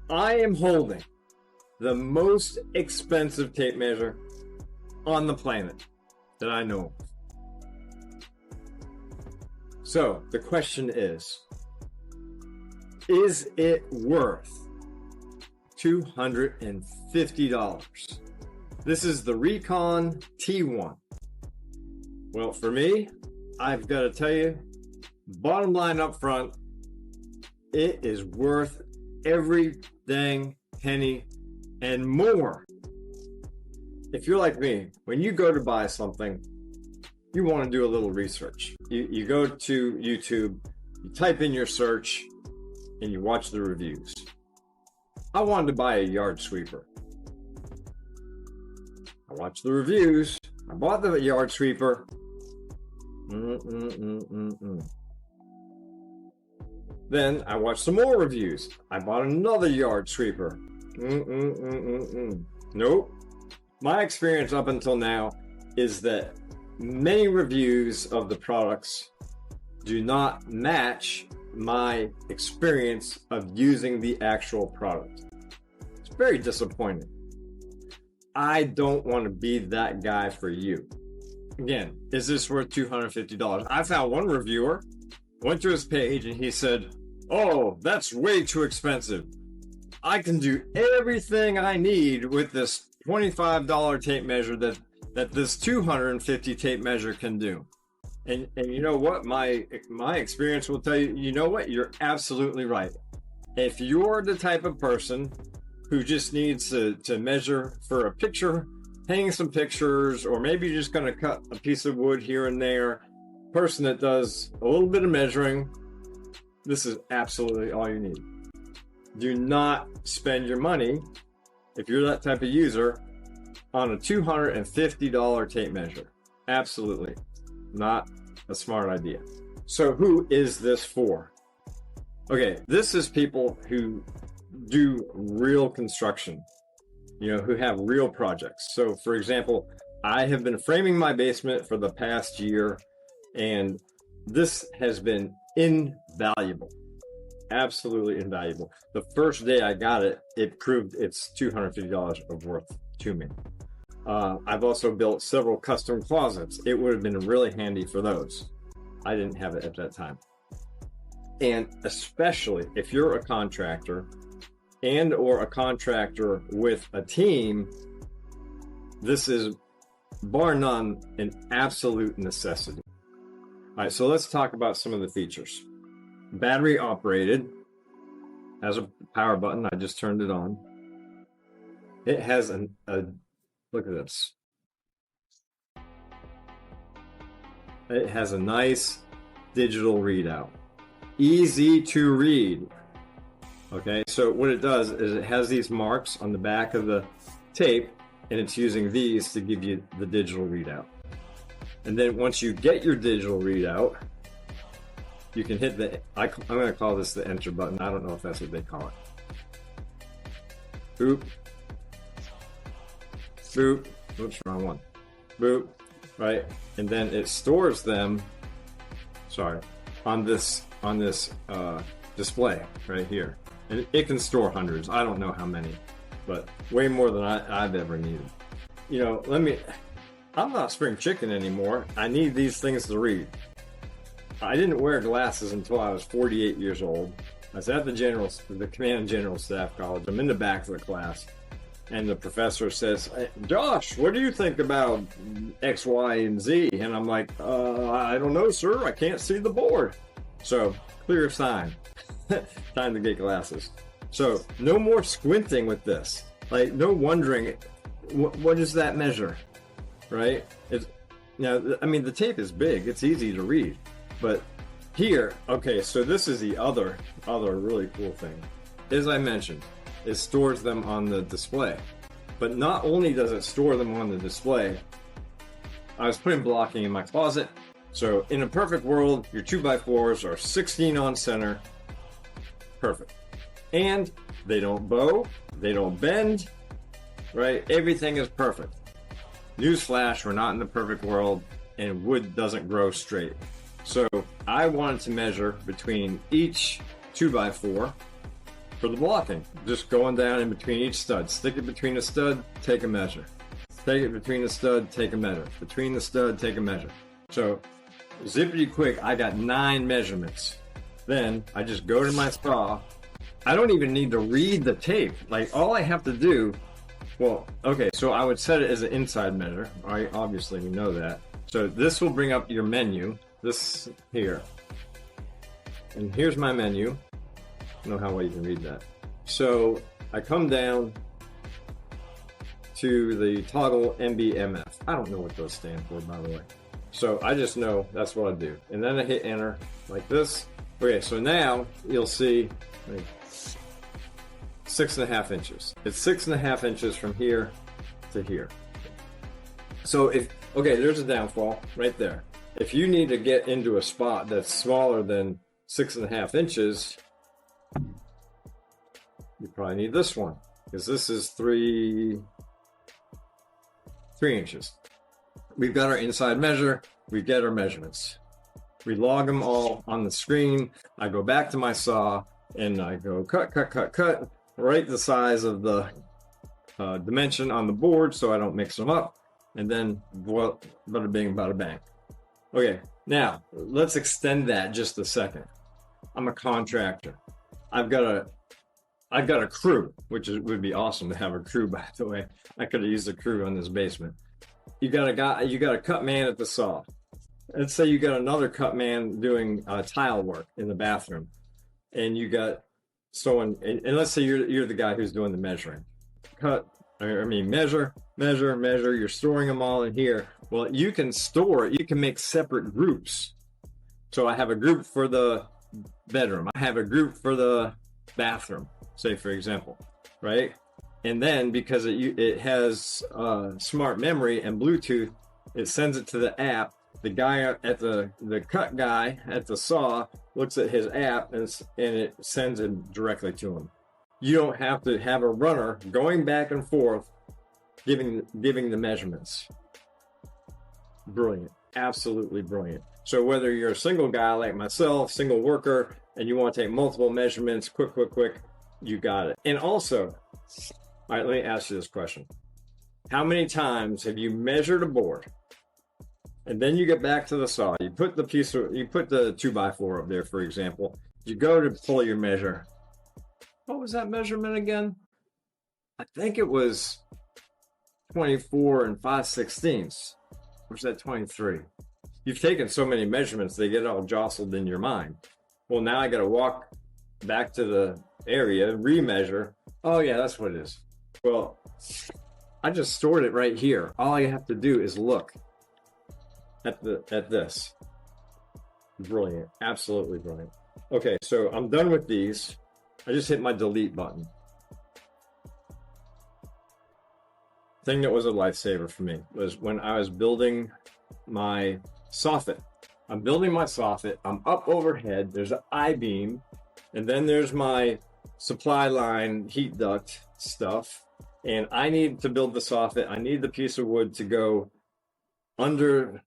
I am holding the most expensive tape measure on the planet that I know of. So the question is it worth $250? This is the Reekon T1. Well, for me, I've got to tell you, bottom line up front, it is worth every dang penny and more. If you're like me, when you go to buy something, you want to do a little research. You go to YouTube, you type in your search, and you watch the reviews. I wanted to buy a yard sweeper. I watched the reviews. I bought the yard sweeper. Then I watched some more reviews. I bought another yard sweeper. Nope. My experience up until now is that many reviews of the products do not match my experience of using the actual product. It's very disappointing. I don't want to be that guy for you. Again, is this worth $250? I found one reviewer, went to his page, and he said, "Oh, that's way too expensive. I can do everything I need with this $25 tape measure that this 250 tape measure can do." And you know what? My experience will tell you, you know what? You're absolutely right. If you're the type of person who just needs to measure for a picture, hang some pictures, or maybe you're just going to cut a piece of wood here and there, person that does a little bit of measuring, this is absolutely all you need. Do not spend your money, if you're that type of user, on a $250 tape measure. Absolutely not a smart idea. So who is this for? Okay, this is people who do real construction, who have real projects. So for example, I have been framing my basement for the past year, and this has been invaluable. Absolutely invaluable. The first day I got it, it proved it's $250 of worth to me. I've also built several custom closets. It would have been really handy for those. I didn't have it at that time. And especially if you're a contractor and or a contractor with a team, this is bar none an absolute necessity. All right, so let's talk about some of the features. Battery operated, has a power button. I just turned it on. It has a look at this. It has a nice digital readout. Easy to read. Okay, so what it does is it has these marks on the back of the tape, and it's using these to give you the digital readout. And then once you get your digital readout, you can hit I'm going to call this the enter button. I don't know if that's what they call it. Boop. Boop. Oops, wrong one. Boop. Right? And then it stores them, on this display right here. And it can store hundreds. I don't know how many, but way more than I've ever needed. I'm not spring chicken anymore. I need these things to read. I didn't wear glasses until I was 48 years old. I was at the Command and General Staff College. I'm in the back of the class, and the professor says, "Hey, Josh, what do you think about X, Y, and Z?" And I'm like, I don't know, sir. I can't see the board. So, clear sign. Time to get glasses. So, no more squinting with this. No wondering, what does that measure? Right? The tape is big. It's easy to read. But here, okay, so this is the other really cool thing. As I mentioned, it stores them on the display. But not only does it store them on the display, I was putting blocking in my closet. So in a perfect world, your 2x4s are 16 on center. Perfect. And they don't bow, they don't bend, right? Everything is perfect. Newsflash, we're not in the perfect world, and wood doesn't grow straight. So I wanted to measure between each 2x4 for the blocking. Just going down in between each stud. Stick it between a stud, take a measure. Take it between the stud, take a measure. Between the stud, take a measure. So zippity quick, I got 9 measurements. Then I just go to my saw. I don't even need to read the tape. Like, all I have to do, well, okay, so I would set it as an inside measure. Obviously, you know that. So this will bring up your menu, this here. And here's my menu. I don't know how well you can read that. So I come down to the toggle MBMF. I don't know what those stand for, by the way. So I just know that's what I do. And then I hit enter like this. Okay, so now you'll see 6.5 inches. It's 6.5 inches from here to here. So okay, there's a downfall right there. If you need to get into a spot that's smaller than 6.5 inches, you probably need this one, because this is 3 inches. We've got our inside measure, we get our measurements. We log them all on the screen. I go back to my saw and I go cut, right the size of the dimension on the board so I don't mix them up. And then, well, bada bing, bada bang. Okay, now let's extend that just a second. I'm a contractor. I've got a crew, which would be awesome to have a crew, by the way. I could have used a crew on this basement. You got a cut man at the saw. Let's say you got another cut man doing tile work in the bathroom, and you got someone, and let's say you're the guy who's doing the measuring. Measure. You're storing them all in here. Well, you can make separate groups. So I have a group for the bedroom. I have a group for the bathroom, say for example, right? And then because it has smart memory and Bluetooth, it sends it to the app. The guy at the cut guy at the saw looks at his app and it sends it directly to him. You don't have to have a runner going back and forth giving the measurements. Brilliant, absolutely brilliant. So whether you're a single guy like myself, single worker, and you want to take multiple measurements, quick, you got it. And also, all right, let me ask you this question. How many times have you measured a board and then you get back to the saw, you put the 2x4 up there, for example, you go to pull your measure. What was that measurement again? I think it was 24 and 5/16. Or was that 23? You've taken so many measurements, they get all jostled in your mind. Well, now I got to walk back to the area, remeasure. Oh yeah, that's what it is. Well, I just stored it right here. All you have to do is look at this. Brilliant, absolutely brilliant. Okay, so I'm done with these. I just hit my delete button. Thing that was a lifesaver for me was when I was building my soffit. I'm building my soffit. I'm up overhead. There's an I-beam, and then there's my supply line heat duct stuff. And I need to build the soffit. I need the piece of wood to go under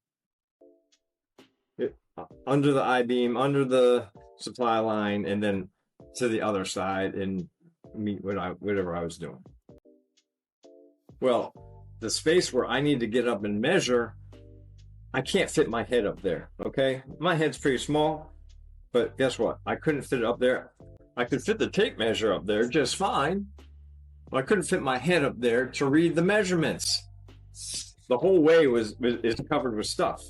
the I-beam, under the supply line, and then to the other side and meet whatever I was doing. Well, the space where I need to get up and measure, I can't fit my head up there, okay? My head's pretty small, but guess what? I couldn't fit it up there. I could fit the tape measure up there just fine, but I couldn't fit my head up there to read the measurements. The whole way is covered with stuff.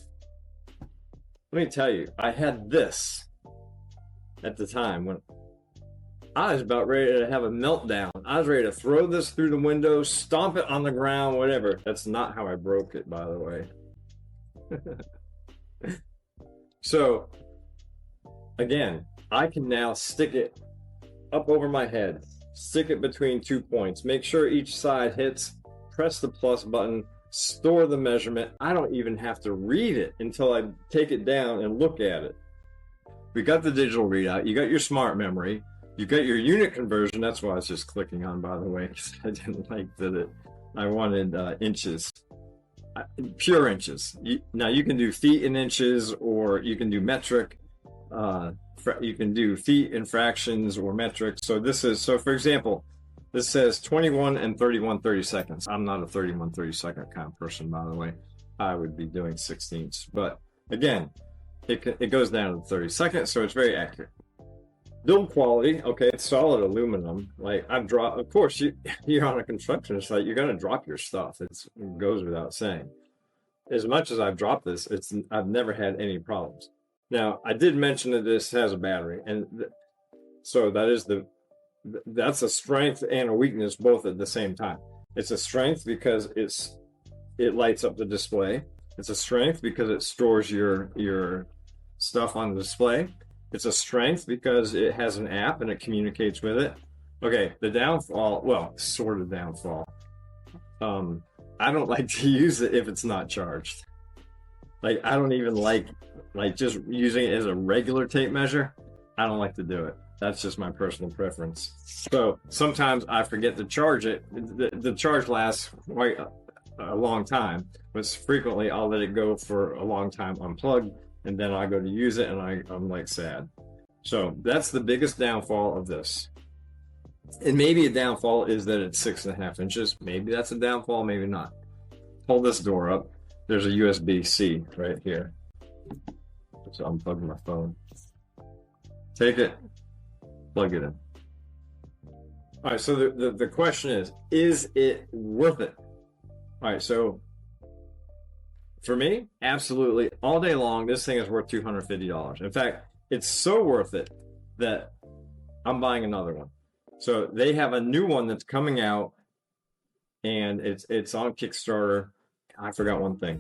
Let me tell you, I had this at the time when I was about ready to have a meltdown. I was ready to throw this through the window, stomp it on the ground, whatever. That's not how I broke it, by the way. So, again, I can now stick it up over my head, stick it between 2 points, make sure each side hits, press the plus button, store the measurement. I don't even have to read it until I take it down and look at it. We got the digital readout, you got your smart memory, you got your unit conversion. That's what I was just clicking on, by the way, because I didn't like that I wanted inches, pure inches. Now you can do feet in inches, or you can do metric. you can do feet and fractions or metrics. So this is, so for example, this says 21 and 31 30-seconds. I'm not a 31 30-second kind of person, by the way. I would be doing 16ths. But again, it goes down to 30 seconds, so it's very accurate. Build quality, okay, it's solid aluminum. Like I've dropped, of course, you're on a construction site, you're going to drop your stuff. It goes without saying. As much as I've dropped this, I've never had any problems. Now, I did mention that this has a battery, and so that's a strength and a weakness both at the same time. It's a strength because it lights up the display. It's a strength because it stores your stuff on the display. It's a strength because it has an app and it communicates with it. Okay, the downfall, well, sort of downfall. I don't like to use it if it's not charged. Like, I don't even like just using it as a regular tape measure. I don't like to do it. That's just my personal preference. So sometimes I forget to charge it. The charge lasts quite a long time, but frequently I'll let it go for a long time unplugged, and then I go to use it and I'm like sad. So that's the biggest downfall of this. And maybe a downfall is that it's 6.5 inches. Maybe that's a downfall, maybe not. Pull this door up. There's a USB-C right here. So I'm plugging my phone. Take it, plug it in. All right, so the question is it worth it? All right, so for me, absolutely. All day long, this thing is worth $250. In fact, it's so worth it that I'm buying another one. So they have a new one that's coming out, and it's on Kickstarter. I forgot one thing.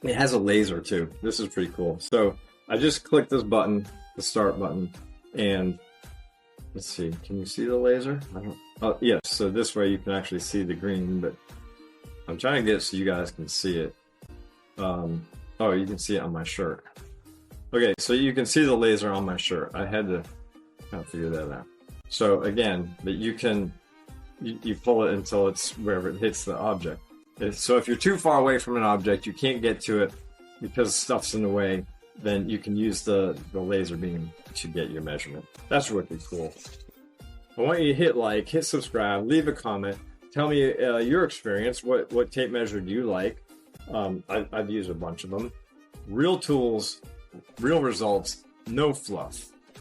It has a laser too. This is pretty cool. So I just clicked this button, the start button, and let's see. Can you see the laser? Oh, yes. So this way you can actually see the green, but I'm trying to get it so you guys can see it. Oh, you can see it on my shirt. Okay, so you can see the laser on my shirt. I had to kind of figure that out. So again, but you pull it until it's wherever it hits the object. So if you're too far away from an object, you can't get to it because stuff's in the way, then you can use the laser beam to get your measurement. That's really cool. I want you to hit subscribe, leave a comment, tell me your experience. What tape measure do you like? I've used a bunch of them. Real tools, real results, no fluff.